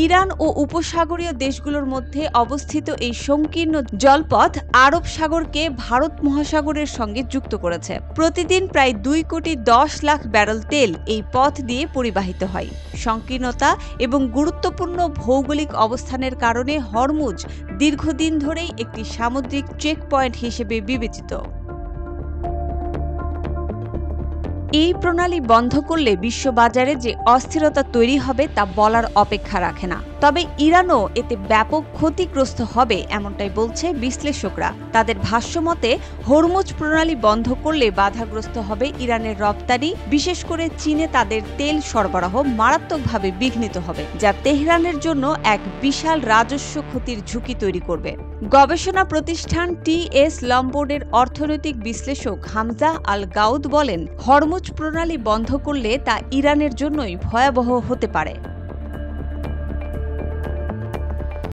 Iran ও উপসাগরীয় দেশগুলোর মধ্যে অবস্থিত এই সংকীর্ণ জলপথ আরব সাগরকে ভারত মহাসাগরের সঙ্গে যুক্ত করেছে। প্রতিদিন প্রায় 2,10,00,000 ব্যারেল তেল এই পথ দিয়ে পরিবাহিত হয়। সংকীর্ণতা এবং গুরুত্বপূর্ণ ভৌগোলিক অবস্থানের কারণে হরমুজ দীর্ঘদিন ধরেই একটি সামুদ্রিক চেক পয়েন্ট হিসেবে বিবেচিত। এই প্রণালী বন্ধ করলে বিশ্ববাজারে যে অস্থিরতা তৈরি হবে তা বলার অপেক্ষা রাখে না। তবে ইরানও এতে ব্যাপক ক্ষতিগ্রস্ত হবে এমনটাই বলছে বিশ্লেষকরা। তাদের ভাষ্যমতে হরমুজ প্রণালী বন্ধ করলে বাধাগ্রস্ত হবে ইরানের রপ্তানি, বিশেষ করে চীনে তাদের তেল সরবরাহ মারাত্মকভাবে বিঘ্নিত হবে, যা তেহরানের জন্য এক বিশাল রাজস্ব ক্ষতির ঝুঁকি তৈরি করবে। গবেষণা প্রতিষ্ঠান টি.এস. লম্বোর্ডের অর্থনৈতিক বিশ্লেষক হামজা আল গাউদ বলেন, হরমুজ প্রণালী বন্ধ করলে তা ইরানের জন্যই ভয়াবহ হতে পারে।